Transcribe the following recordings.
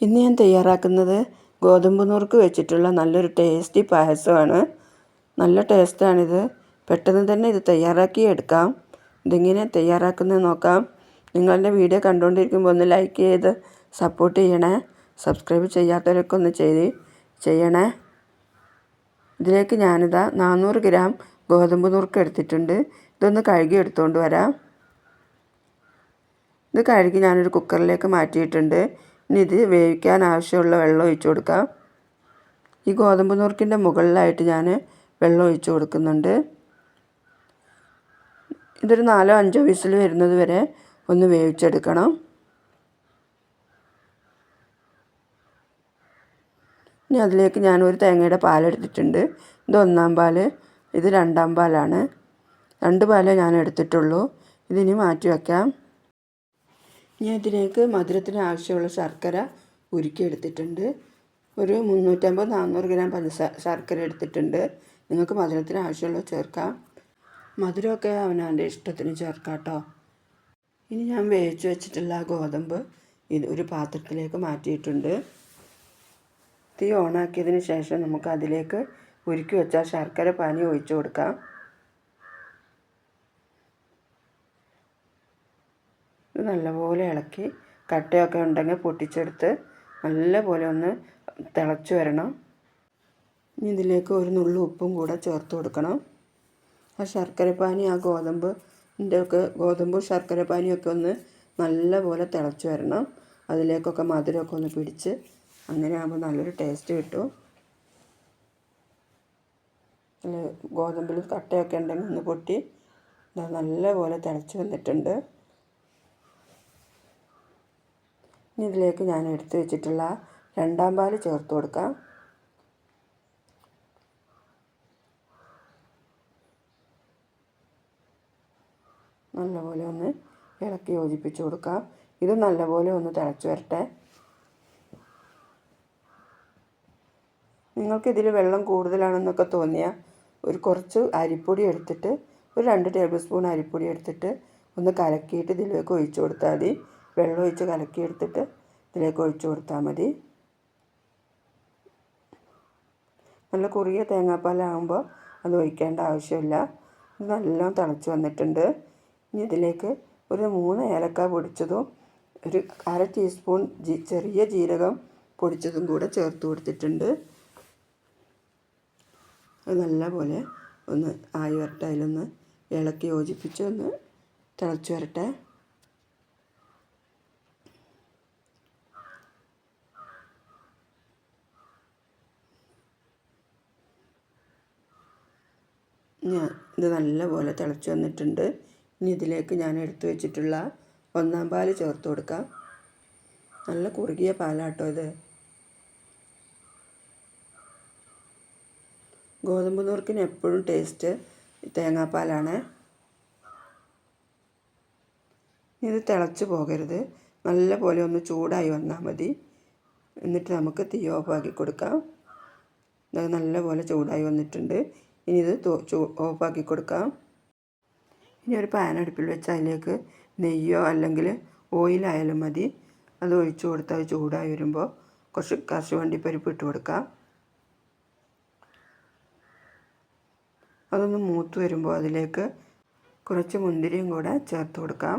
ഇന്ന് ഞാൻ തയ്യാറാക്കുന്നത് ഗോതമ്പ് നുറുക്ക് വെച്ചിട്ടുള്ള നല്ലൊരു ടേസ്റ്റി പായസമാണ്. നല്ല ടേസ്റ്റാണിത്. പെട്ടെന്ന് തന്നെ ഇത് തയ്യാറാക്കി എടുക്കാം. ഇതെങ്ങനെ തയ്യാറാക്കുന്നത് നോക്കാം. നിങ്ങളുടെ വീഡിയോ കണ്ടുകൊണ്ടിരിക്കുമ്പോൾ ഒന്ന് ലൈക്ക് ചെയ്ത് സപ്പോർട്ട് ചെയ്യണേ. സബ്സ്ക്രൈബ് ചെയ്യാത്തവരൊക്കെ ഒന്ന് ചെയ്യണേ. ഇതിലേക്ക് ഞാനിതാ 400 ഗ്രാം ഗോതമ്പ് നുറുക്ക് എടുത്തിട്ടുണ്ട്. ഇതൊന്ന് കഴുകി എടുത്തുകൊണ്ട് വരാം. ഇത് കഴുകി ഞാനൊരു കുക്കറിലേക്ക് മാറ്റിയിട്ടുണ്ട്. ഇനി ഇത് വേവിക്കാൻ ആവശ്യമുള്ള വെള്ളം ഒഴിച്ചു കൊടുക്കാം. ഈ ഗോതമ്പ് നുറുക്കിൻ്റെ മുകളിലായിട്ട് ഞാൻ വെള്ളം ഒഴിച്ചു കൊടുക്കുന്നുണ്ട്. ഇതൊരു 4-5 വിസിൽ വരുന്നത് വരെ ഒന്ന് വേവിച്ചെടുക്കണം. ഇനി അതിലേക്ക് ഞാനൊരു തേങ്ങയുടെ പാലെടുത്തിട്ടുണ്ട്. ഇത് 1-ാം പാൽ, ഇത് 2-ാം പാലാണ്. 2 പാലേ ഞാൻ എടുത്തിട്ടുള്ളൂ. ഇതിനി മാറ്റി വയ്ക്കാം. ഇനി ഇതിലേക്ക് മധുരത്തിന് ആവശ്യമുള്ള ശർക്കര ഉരുക്കിയെടുത്തിട്ടുണ്ട്. ഒരു 350-400 ഗ്രാം ശർക്കര എടുത്തിട്ടുണ്ട്. നിങ്ങൾക്ക് മധുരത്തിന് ആവശ്യമുള്ളത് ചേർക്കാം. മധുരമൊക്കെ അവനവൻ്റെ ഇഷ്ടത്തിന് ചേർക്കാം കേട്ടോ. ഇനി ഞാൻ വേവിച്ച് വെച്ചിട്ടുള്ള ഗോതമ്പ് ഒരു പാത്രത്തിലേക്ക് മാറ്റിയിട്ടുണ്ട്. തീ ഓണാക്കിയതിന് ശേഷം നമുക്ക് അതിലേക്ക് ഉരുക്കി വെച്ച ശർക്കര പാനി ഒഴിച്ചു കൊടുക്കാം. ഇത് നല്ലപോലെ ഇളക്കി കട്ടയൊക്കെ ഉണ്ടെങ്കിൽ പൊട്ടിച്ചെടുത്ത് നല്ലപോലെ ഒന്ന് തിളച്ച് വരണം. ഇനി ഇതിലേക്ക് ഒരു നുള്ളു ഉപ്പും കൂടെ ചേർത്ത് കൊടുക്കണം. ആ ശർക്കരപ്പാനി ആ ഗോതമ്പും ശർക്കരപ്പാനിയൊക്കെ ഒന്ന് നല്ലപോലെ തിളച്ച് വരണം. അതിലേക്കൊക്കെ മധുരമൊക്കെ ഒന്ന് പിടിച്ച് അങ്ങനെ ആകുമ്പോൾ നല്ലൊരു ടേസ്റ്റ് കിട്ടും. ഗോതമ്പിൽ കട്ടയൊക്കെ ഉണ്ടെങ്കിൽ ഒന്ന് പൊട്ടി നല്ലപോലെ തിളച്ച് വന്നിട്ടുണ്ട്. ഇനി ഇതിലേക്ക് ഞാൻ എടുത്ത് വെച്ചിട്ടുള്ള 2-ാം പാൽ ചേർത്ത് കൊടുക്കാം. നല്ലപോലെ ഒന്ന് ഇളക്കി യോജിപ്പിച്ച് കൊടുക്കാം. ഇത് നല്ലപോലെ ഒന്ന് തിളച്ച് വരട്ടെ. നിങ്ങൾക്കിതിൽ വെള്ളം കൂടുതലാണെന്നൊക്കെ തോന്നിയാൽ കുറച്ച് അരിപ്പൊടി എടുത്തിട്ട് ഒരു 2 ടേബിൾ സ്പൂൺ അരിപ്പൊടി എടുത്തിട്ട് ഒന്ന് കലക്കിയിട്ട് ഇതിലേക്ക് ഒഴിച്ചു കൊടുത്താൽ മതി. വെള്ളം ഒഴിച്ച് കലക്കിയെടുത്തിട്ട് ഇതിലേക്ക് ഒഴിച്ചു കൊടുത്താൽ മതി. നല്ല കുറിയ തേങ്ങാപ്പാലാകുമ്പോൾ അത് ഒഴിക്കേണ്ട ആവശ്യമില്ല. ഇത് നല്ലോണം തിളച്ച് വന്നിട്ടുണ്ട്. ഇനി ഇതിലേക്ക് ഒരു 3 ഏലക്ക പൊടിച്ചതും ഒരു 1/2 ടീസ്പൂൺ ചെറിയ ജീരകം പൊടിച്ചതും കൂടെ ചേർത്ത് കൊടുത്തിട്ടുണ്ട്. അത് നല്ലപോലെ ഒന്ന് ആയി വരട്ടെ. അതിലൊന്ന് ഇളക്കി യോജിപ്പിച്ച് ഒന്ന് തിളച്ച് വരട്ടെ. ഇത് നല്ലപോലെ തിളച്ച് വന്നിട്ടുണ്ട്. ഇനി ഇതിലേക്ക് ഞാൻ എടുത്തു വെച്ചിട്ടുള്ള 1-ാം പാൽ ചേർത്ത് കൊടുക്കാം. നല്ല കുറുകിയ പാലാട്ടോ ഇത്. ഗോതമ്പ് നുറുക്കിന് എപ്പോഴും ടേസ്റ്റ് തേങ്ങാപ്പാലാണ്. ഇത് തിളച്ച് പോകരുത്. നല്ലപോലെ ഒന്ന് ചൂടായി വന്നാൽ മതി. എന്നിട്ട് നമുക്ക് തീ ഓഫാക്കി കൊടുക്കാം. ഇത് നല്ലപോലെ ചൂടായി വന്നിട്ടുണ്ട്. ഇനി ഇത് ഓഫാക്കി കൊടുക്കാം. ഇനി ഒരു പാൻ അടുപ്പിൽ വെച്ച് അതിലേക്ക് നെയ്യോ അല്ലെങ്കിൽ ഓയിലായാലും മതി. അത് ഒഴിച്ചു കൊടുത്ത് അത് ചൂടായി വരുമ്പോൾ കുറച്ച് കശുവണ്ടിപ്പരിപ്പ് ഇട്ട് കൊടുക്കാം. അതൊന്ന് മൂത്ത് വരുമ്പോൾ അതിലേക്ക് കുറച്ച് മുന്തിരിയും കൂടെ ചേർത്ത് കൊടുക്കാം.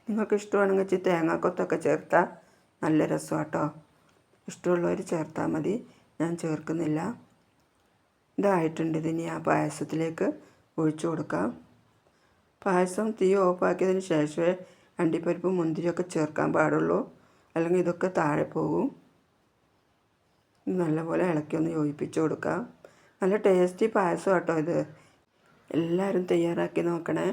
നിങ്ങൾക്ക് ഇഷ്ടമാണെങ്കിൽ വെച്ച് തേങ്ങാക്കൊത്തൊക്കെ ചേർത്താൽ നല്ല രസമാണ് കേട്ടോ. ഇഷ്ടമുള്ളവർ ചേർത്താൽ മതി. ഞാൻ ചേർക്കുന്നില്ല. ഇതായിട്ടുണ്ട്. ഇതിനി ആ പായസത്തിലേക്ക് ഒഴിച്ചു കൊടുക്കാം. പായസം തീ ഓഫാക്കിയതിന് ശേഷമേ അണ്ടിപ്പരിപ്പും മുന്തിരിയൊക്കെ ചേർക്കാൻ പാടുള്ളൂ. അല്ലെങ്കിൽ ഇതൊക്കെ താഴെ പോകും. നല്ലപോലെ ഇളക്കി ഒന്ന് യോജിപ്പിച്ച് കൊടുക്കാം. നല്ല ടേസ്റ്റി പായസം കേട്ടോ ഇത്. എല്ലാവരും തയ്യാറാക്കി നോക്കണേ.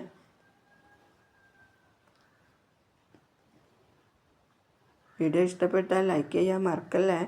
വീഡിയോ ഇഷ്ടപ്പെട്ടാൽ ലൈക്ക് ചെയ്യാൻ മറക്കല്ലേ.